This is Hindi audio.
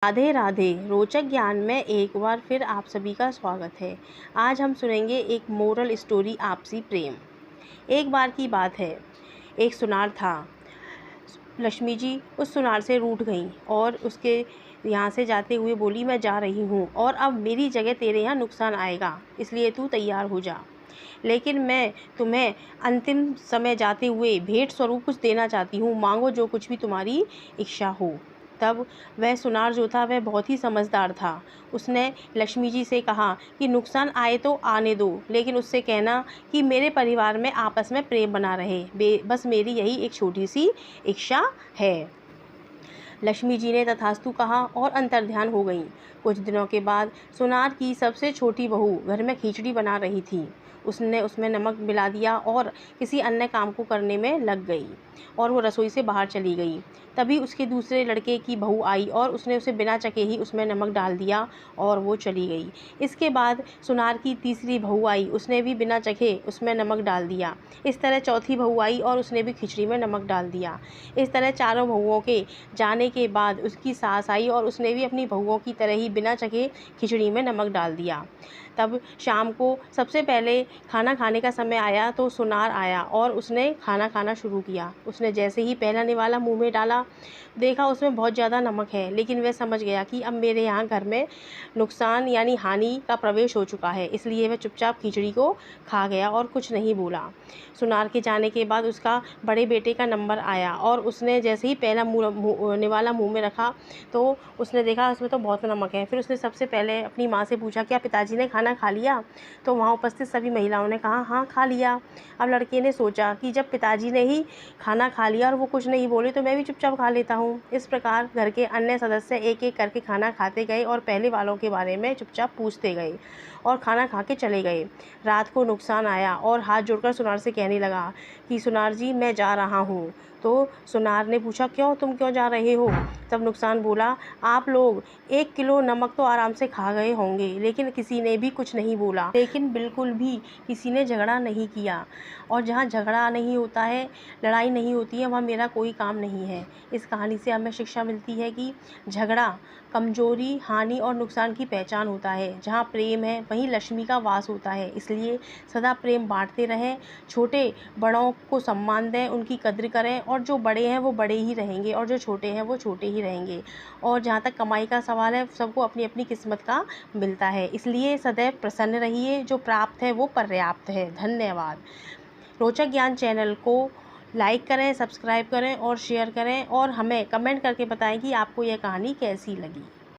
राधे राधे। रोचक ज्ञान में एक बार फिर आप सभी का स्वागत है। आज हम सुनेंगे एक मोरल स्टोरी, आपसी प्रेम। एक बार की बात है, एक सुनार था। लक्ष्मी जी उस सुनार से रूठ गईं और उसके यहाँ से जाते हुए बोली, मैं जा रही हूँ और अब मेरी जगह तेरे यहाँ नुकसान आएगा, इसलिए तू तैयार हो जा। लेकिन मैं तुम्हें अंतिम समय जाते हुए भेंट स्वरूप कुछ देना चाहती हूँ, मांगो जो कुछ भी तुम्हारी इच्छा हो। तब वह सुनार जो था वह बहुत ही समझदार था। उसने लक्ष्मी जी से कहा कि नुकसान आए तो आने दो, लेकिन उससे कहना कि मेरे परिवार में आपस में प्रेम बना रहे, बस मेरी यही एक छोटी सी इच्छा है। लक्ष्मी जी ने तथास्तु कहा और अंतर्ध्यान हो गईं। कुछ दिनों के बाद सुनार की सबसे छोटी बहू घर में खिचड़ी बना रही थी। उसने उसमें नमक मिला दिया और किसी अन्य काम को करने में लग गई और वो रसोई से बाहर चली गई। तभी उसके दूसरे लड़के की बहू आई और उसने उसे बिना चखे ही उसमें नमक डाल दिया और वो चली गई। इसके बाद सुनार की तीसरी बहू आई, उसने भी बिना चखे उसमें नमक डाल दिया। इस तरह चौथी बहू आई और उसने भी खिचड़ी में नमक डाल दिया। इस तरह चारों बहुओं के जाने के बाद उसकी सास आई और उसने भी अपनी बहुओं की तरह ही बिना चखे खिचड़ी में नमक डाल दिया। तब शाम को सबसे पहले खाना खाने का समय आया तो सुनार आया और उसने खाना खाना शुरू किया। उसने जैसे ही पहला निवाला मुंह में डाला, देखा उसमें बहुत ज़्यादा नमक है, लेकिन वह समझ गया कि अब मेरे यहाँ घर में नुकसान यानी हानि का प्रवेश हो चुका है, इसलिए वह चुपचाप खिचड़ी को खा गया और कुछ नहीं बोला। सुनार के जाने के बाद उसका बड़े बेटे का नंबर आया और उसने जैसे ही पहला निवाला मुंह में रखा तो उसने देखा उसमें तो बहुत नमक है। फिर उसने सबसे पहले अपनी माँ से पूछा, क्या पिताजी ने खाना खा लिया? तो वहाँ उपस्थित सभी महिलाओं ने कहा, हाँ खा लिया। अब लड़के ने सोचा कि जब पिताजी ने ही खाना खा लिया और वो कुछ नहीं बोले तो मैं भी चुपचाप खा लेता हूँ। इस प्रकार घर के अन्य सदस्य एक एक करके खाना खाते गए और पहले वालों के बारे में चुपचाप पूछते गए और खाना खा के चले गए। रात को नुकसान आया और हाथ जोड़कर सुनार से कहने लगा कि सुनार जी, मैं जा रहा हूँ। तो सुनार ने पूछा, क्यों, तुम क्यों जा रहे हो? तब नुकसान बोला, आप लोग 1 किलो नमक तो आराम से खा गए होंगे, लेकिन किसी ने भी कुछ नहीं बोला, लेकिन बिल्कुल भी किसी ने झगड़ा नहीं किया। और जहाँ झगड़ा नहीं होता है, लड़ाई नहीं होती है, वहाँ मेरा कोई काम नहीं है। इस कहानी से हमें शिक्षा मिलती है कि झगड़ा कमजोरी, हानि और नुकसान की पहचान होता है। जहाँ प्रेम है वहीं लक्ष्मी का वास होता है। इसलिए सदा प्रेम बांटते रहें, छोटे बड़ों को सम्मान दें, उनकी कद्र करें, और जो बड़े हैं वो बड़े ही रहेंगे और जो छोटे हैं वो छोटे ही रहेंगे। और जहाँ तक कमाई का सवाल है, सबको अपनी अपनी किस्मत का मिलता है। इसलिए सदैव प्रसन्न रहिए, जो प्राप्त है वो पर्याप्त है। धन्यवाद। रोचक ज्ञान चैनल को लाइक करें, सब्सक्राइब करें और शेयर करें और हमें कमेंट करके बताएं कि आपको यह कहानी कैसी लगी।